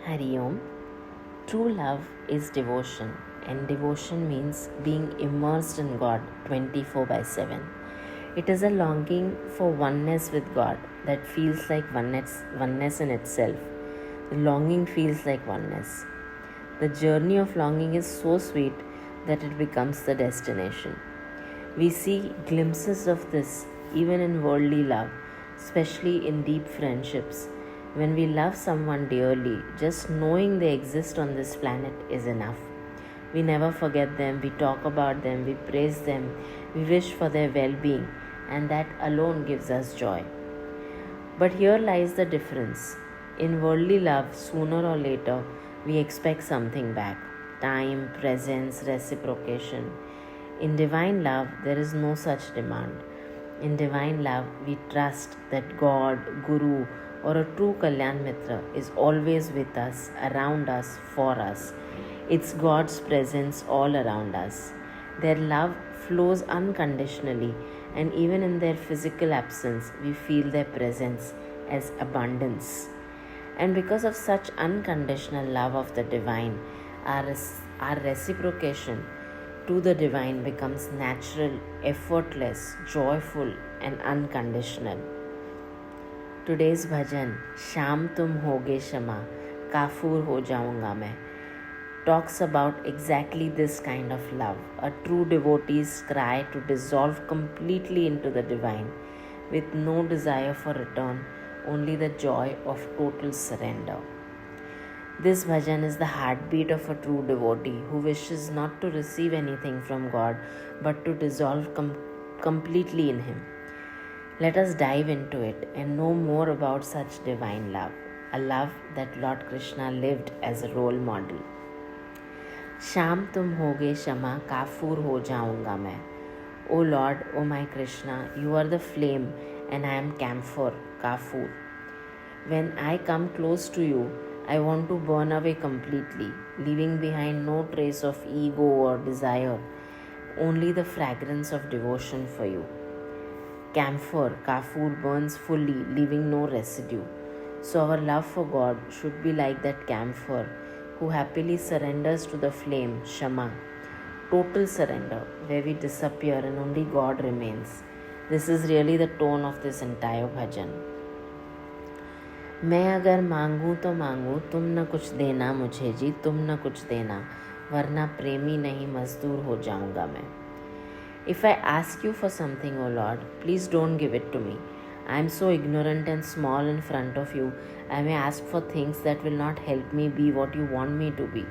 Hari Om. True love is devotion, and devotion means being immersed in God 24/7. It is a longing for oneness with God that feels like oneness in itself. The longing feels like oneness. The journey of longing is so sweet that it becomes the destination. We see glimpses of this even in worldly love, especially in deep friendships. When we love someone dearly, just knowing they exist on this planet is enough. We never forget them, we talk about them, we praise them, we wish for their well being, and that alone gives us joy. But here lies the difference. In worldly love, sooner or later, we expect something back: time, presence, reciprocation. In divine love, there is no such demand. In divine love, we trust that God, Guru, or a true Kalyan Mitra is always with us, around us, for us. It's God's presence all around us. Their love flows unconditionally, and even in their physical absence, we feel their presence as abundance. And because of such unconditional love of the divine, our reciprocation to the divine becomes natural, effortless, joyful, and unconditional. Today's bhajan, Sham tum hoge shama, kafur ho jaunga main, talks about exactly this kind of love, a true devotee's cry to dissolve completely into the divine, with no desire for return, only the joy of total surrender. This bhajan is the heartbeat of a true devotee who wishes not to receive anything from God but to dissolve completely in Him. Let us dive into it and know more about such divine love, a love that Lord Krishna lived as a role model. Sham tum hoge shama, kafur ho jaunga main. O Lord, O my Krishna, you are the flame and I am camphor, kafur. When I come close to you, I want to burn away completely, leaving behind no trace of ego or desire, only the fragrance of devotion for you. Camphor, kafur burns fully, leaving no residue. So our love for God should be like that camphor who happily surrenders to the flame, Shama. Total surrender, where we disappear and only God remains. This is really the tone of this entire bhajan. मैं अगर मांगूँ तो मांगूँ, तुम न कुछ देना मुझे जी, तुम न कुछ देना, वरना प्रेमी नहीं मजदूर हो जाऊँगा मैं. If I ask you for something, O Lord, please don't give it to me. I am so ignorant and small in front of you. I may ask for things that will not help me be what you want me to be.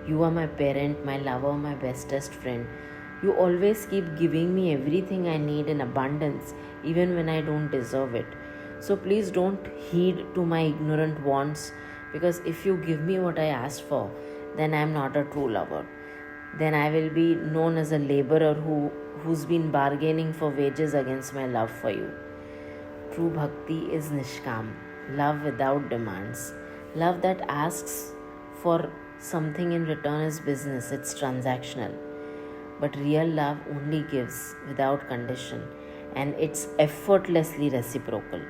You are my parent, my lover, my bestest friend. You always keep giving me everything I need in abundance, even when I don't deserve it. So please don't heed to my ignorant wants, because if you give me what I asked for, then I am not a true lover. Then I will be known as a laborer who's been bargaining for wages against my love for you. True bhakti is nishkam, love without demands. Love that asks for something in return is business, it's transactional. But real love only gives without condition, and it's effortlessly reciprocal,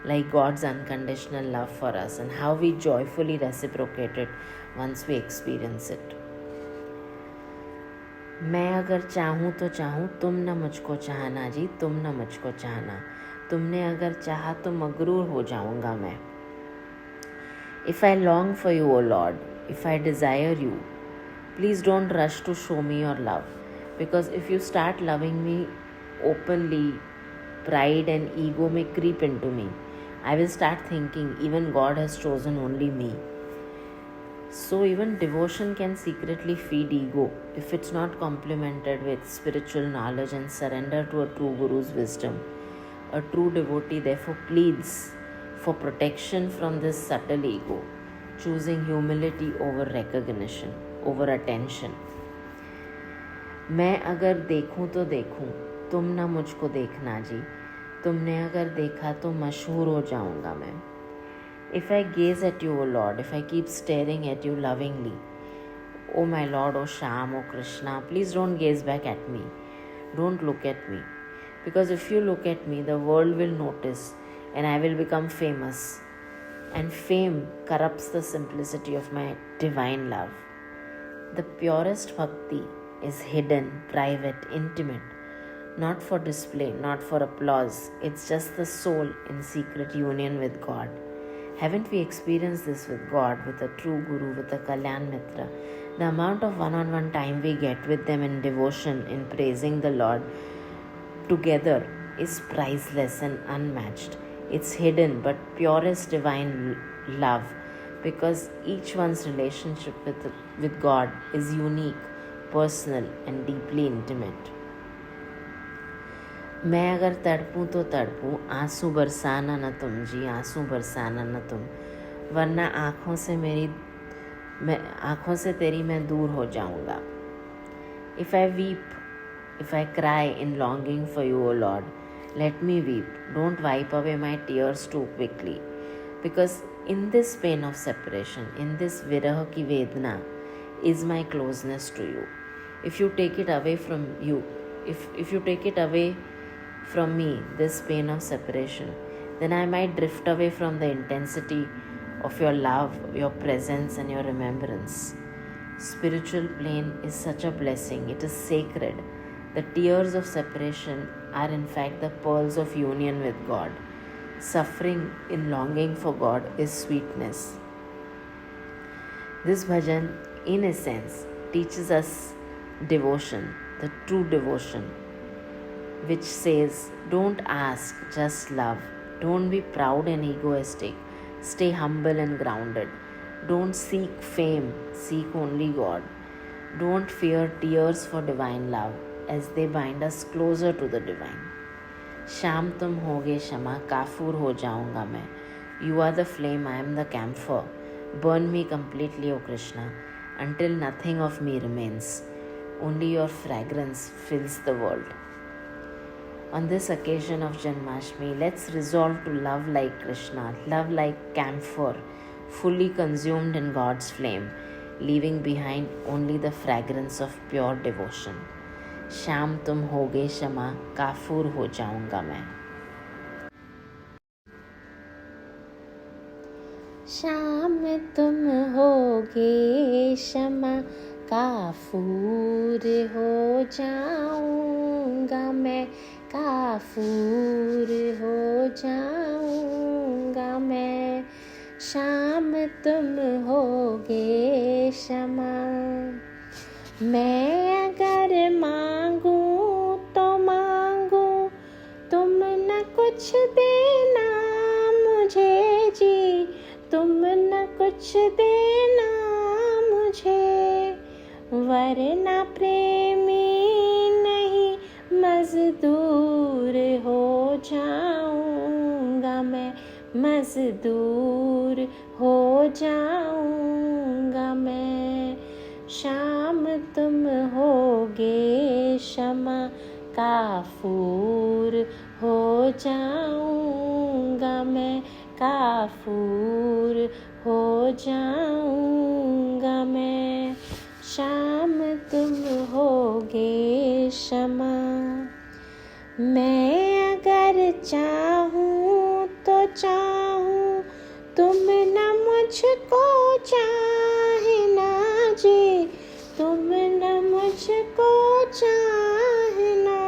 like God's unconditional love for us and how we joyfully reciprocate it once we experience it. मैं अगर चाहूँ तो चाहूँ, तुम न मुझको चाहना जी, तुम न मुझको चाहना, तुमने अगर चाहा तो मगरूर हो जाऊँगा मैं. If I long for you, O Lord, if I desire you, please don't rush to show me your love, because if you start loving me openly, pride and ego may creep into me. I will start thinking even God has chosen only me. So even devotion can secretly feed ego if it's not complemented with spiritual knowledge and surrender to a true Guru's wisdom. A true devotee therefore pleads for protection from this subtle ego, choosing humility over recognition, over attention. मैं अगर देखूं तो देखूं, तुम ना मुझको देखना जी, तुमने अगर देखा तो मशहूर हो जाऊंगा मैं. If I gaze at you, O Lord, if I keep staring at you lovingly, O my Lord, O Sham, O Krishna, please don't gaze back at me. Don't look at me. Because if you look at me, the world will notice and I will become famous. and fame corrupts the simplicity of my divine love. The purest bhakti is hidden, private, intimate, not for display, not for applause. It's just the soul in secret union with God. Haven't we experienced this with God, with a true Guru, with a Kalyan Mitra? The amount of one-on-one time we get with them in devotion, in praising the Lord together is priceless and unmatched. It's hidden but purest divine love, because each one's relationship with God is unique, personal and deeply intimate. मैं अगर तड़पूं तो तड़पूं, आंसू बरसाना न तुम जी, आंसू बरसाना न तुम, वरना आँखों से तेरी मैं दूर हो जाऊंगा. If I weep, if I cry in longing for you, O Lord, let me weep. Don't wipe away my tears too quickly. Because in this pain of separation, in this viraha ki vedna, is my closeness to you. If you take it away from you, if you take it away from me, this pain of separation, then I might drift away from the intensity of your love, your presence and your remembrance. Spiritual plane is such a blessing. It is sacred. The tears of separation are in fact the pearls of union with God. Suffering in longing for God is sweetness. This bhajan, in essence, teaches us devotion, the true devotion, which says, don't ask, just love. Don't be proud and egoistic. Stay humble and grounded. Don't seek fame, seek only God. Don't fear tears for divine love, as they bind us closer to the divine. शाम तुम होगे क्षमा, काफूर हो जाऊंगा मैं. You are the flame, I am the camphor. Burn me completely, O Krishna, until nothing of me remains. Only your fragrance fills the world. On this occasion of Janmashtami, let's resolve to love like Krishna, love like camphor, fully consumed in God's flame, leaving behind only the fragrance of pure devotion. शाम तुम होगे क्षमा, काफूर हो जाऊंगा मैं. शाम तुम होगे क्षमा, काफूर हो जाऊंगा मैं, काफूर हो जाऊंगा मैं. शाम तुम होगे क्षमा. मैं अगर मांगू तो मांगू, तुम न कुछ देना मुझे जी, तुम न कुछ देना मुझे, वरना प्रेमी नहीं मजदूर हो जाऊंगा मैं, मजदूर हो जाऊंगा मैं. शाम तुम होगे क्षमा, काफूर हो जाऊंगा मैं, काफूर हो जाऊंगा मैं. शाम तुम होगे क्षमा. मैं अगर चाहूँ तो चाहूँ, तुम न मुझको चाहना जी, तुम न मुझको चाहना.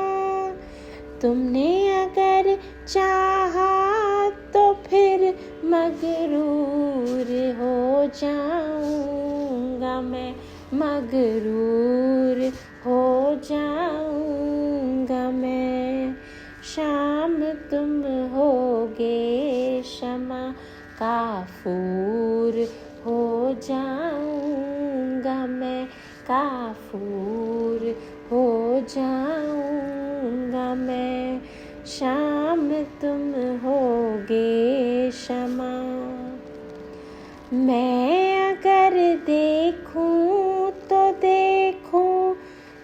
तुमने अगर चाहा तो फिर मगरूर हो जाऊंगा मैं, मगरूर हो जाऊंगा मैं. शाम तुम होगे क्षमा, काफूर हो जाऊंगा मैं, काफूर हो जाऊंगा मैं. शाम तुम होगे क्षमा. मैं अगर देखूं तो देखूं,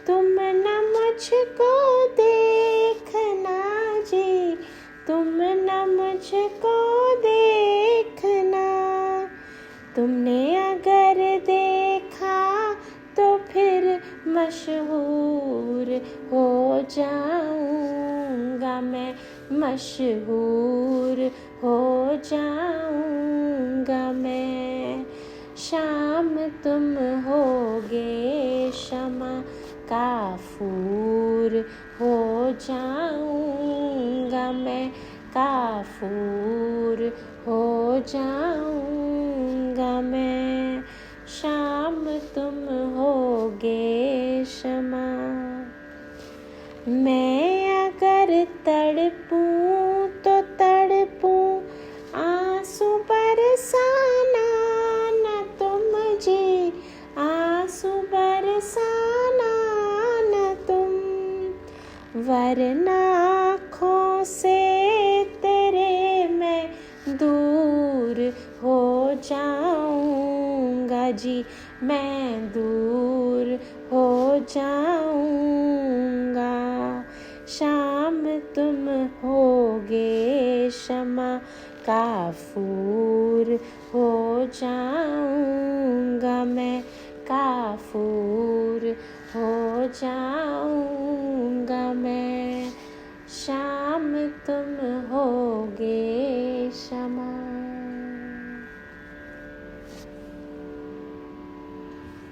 तुम न मुझको देखना जी, तुम न मुझको देखना. तुमने अगर देखा तो फिर मशहूर हो जाऊंगा मैं, मशहूर हो जाऊंगा तुम होगे क्षमा, काफूर हो जाऊंगा मैं, काफूर हो जाऊंगा मैं। शाम तुम होगे क्षमा। मैं अगर तड़पूं तो तड़पूं, आंसू बरसाना न तुम जी, आंसू बरसाना न तुम, वरना आँखों से तेरे मैं दूर हो जाऊंगा जी, मैं दूर हो जाऊंगा। शाम तुम होगे क्षमा, काफूर हो जाऊंगा मैं, काफूर हो जाऊंगा मैं। शाम तुम होगे